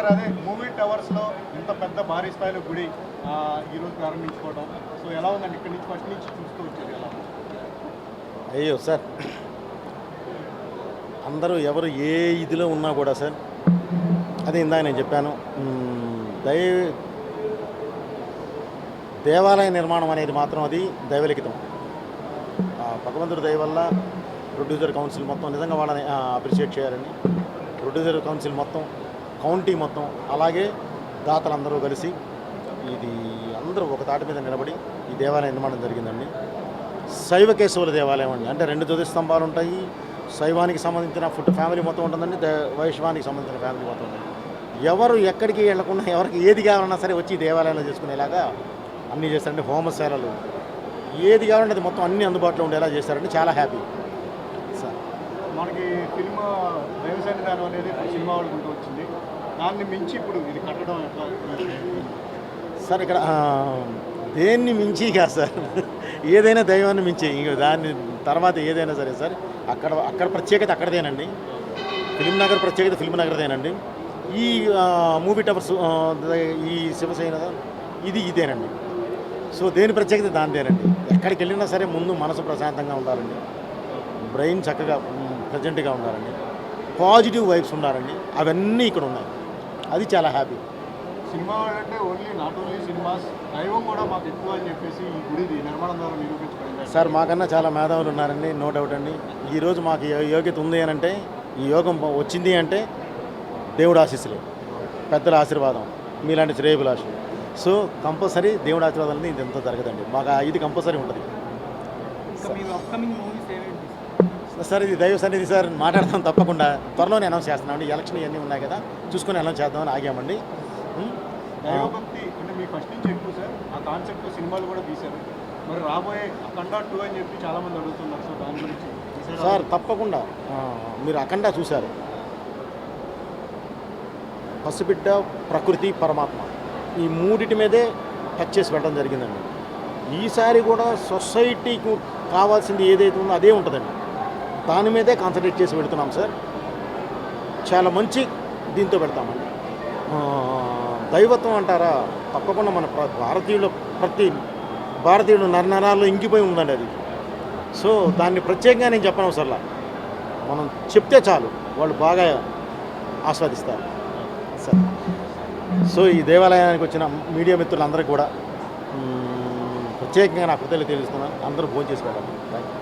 Sir అదే movie టవర్స్లో ఇంత పెద్ద భారీ స్థాయిలో గుడి ఈరోజు ప్రారంభించుకోవడం, సో ఎలా ఉందండి? ఇక్కడి నుంచి ఫస్ట్ నుంచి చూస్తూ వచ్చేది ఎలా? అయ్యో సార్, అందరూ ఎవరు ఏ ఇదిలో ఉన్నా కూడా సార్, అదే ఇందాక నేను చెప్పాను, దేవాలయ నిర్మాణం అనేది మాత్రం అది దైవలిఖితం. భగవంతుడి దయ వల్ల ప్రొడ్యూసర్ కౌన్సిల్ మొత్తం నిజంగా వాళ్ళని అప్రిషియేట్ చేయాలని, ప్రొడ్యూసర్ కౌన్సిల్ మొత్తం, కౌంటీ మొత్తం, అలాగే దాతలందరూ కలిసి ఇది అందరూ ఒక తాటి మీద నిలబడి ఈ దేవాలయ నిర్మాణం జరిగిందండి. శైవ కేశవుల దేవాలయం అండి. అంటే 2 జ్యోతి స్తంభాలు ఉంటాయి. శైవానికి సంబంధించిన ఫ్యామిలీ మొత్తం ఉంటుందండి, వైష్ణవానికి సంబంధించిన ఫ్యామిలీ మొత్తం ఉంటుంది. ఎవరు ఎక్కడికి వెళ్లకుండా ఎవరికి ఏది కావాలన్నా సరే వచ్చి దేవాలయంలో చేసుకునేలాగా అన్నీ చేస్తారండి. హోమశాలలు ఏది కావాలంటే అది మొత్తం అన్నీ అందుబాటులో ఉండేలా చేస్తారండి. చాలా హ్యాపీ సార్. మనకి ఫిల్మ్ దైవ సన్నిధానం అనేది సినిమా వాళ్ళకుంటూ వచ్చింది. దాన్ని మించి ఇప్పుడు ఇది కట్టడం ఎట్లా సార్? ఇక్కడ దేన్ని మించి కాదు సార్, ఏదైనా దైవాన్ని మించి, ఇంక దాని తర్వాత ఏదైనా సరే సార్, అక్కడ ప్రత్యేకత అక్కడదేనండి. ఫిల్మ్ నగర్ ప్రత్యేకత ఫిల్మ్ నగర్దేనండి. ఈ మూవీ టవర్స్, ఈ శివసేన ఇదేనండి. సో దేని ప్రత్యేకత దానిదేనండి. ఎక్కడికి వెళ్ళినా సరే ముందు మనసు ప్రశాంతంగా ఉండాలండి, బ్రెయిన్ చక్కగా ప్రజెంట్గా ఉండాలండి, పాజిటివ్ వైబ్స్ ఉండాలండి. అవన్నీ ఇక్కడ ఉన్నాయి. అది చాలా హ్యాపీ. సినిమా అంటే నాట్ ఓన్లీ సినిమాస్, దైవం కూడా మాకు ఎక్కువ అని చెప్పేసి ఈ గుడి నిర్మాణం ద్వారా నిరూపించబడింది సార్. మాకన్నా చాలా మేధావులు ఉన్నారండి, నో డౌట్ అండి. ఈరోజు మాకు యోగ్యత ఉంది అని అంటే, ఈ యోగం వచ్చింది అంటే దేవుడు ఆశీస్సులే, పెద్దల ఆశీర్వాదం, మీలాంటి శ్రేయభిలాషులు. సో కంపల్సరీ దేవుడు ఆశీర్వాదాలని ఇది ఎంత జరగదండి. మాకు ఇది కంపల్సరీ ఉంటుంది సార్. ఇది దైవ సన్నిధి సార్, మాట్లాడతాం తప్పకుండా. త్వరలోనే అనౌన్స్ చేస్తున్నామండి. ఎలక్షన్ ఇవన్నీ ఉన్నాయి కదా, చూసుకొని అనౌన్స్ చేద్దామని ఆగామండి. దైవభక్తి అంటే మీ ఫస్ట్ నుంచి ఎక్కువ సార్, ఆ కాన్సెప్ట్ సినిమాలు కూడా తీశారు. మరి రాబోయే అఖండ 2 అని చెప్పి చాలామంది అడుగుతున్నారు. సో దాని గురించి సార్ తప్పకుండా. మీరు అఖండ చూశారు, పసిబిడ్డ, ప్రకృతి, పరమాత్మ, ఈ మూడిటి మీదే టచ్ చేసి పెట్టడం జరిగిందండి. ఈసారి కూడా సొసైటీకి కావాల్సింది ఏదైతే ఉందో అదే ఉంటుందండి. దాని మీదే కాన్సన్ట్రేట్ చేసి పెడుతున్నాం సార్. చాలా మంచి దీంతో పెడతామండి. దైవత్వం అంటారా, తప్పకుండా మన ప్రతి భారతీయుడు నరనరాల్లో ఇంకిపోయి ఉందండి అది. సో దాన్ని ప్రత్యేకంగా నేను చెప్పనవసరంలా, మనం చెప్తే చాలు వాళ్ళు బాగా ఆస్వాదిస్తారు సార్. సో ఈ దేవాలయానికి వచ్చిన మీడియా మిత్రులందరికీ కూడా ప్రత్యేకంగా నా కృతజ్ఞతలు తెలుస్తున్నాను. అందరూ భోజనం చేసి పెట్టాలి. Thank you.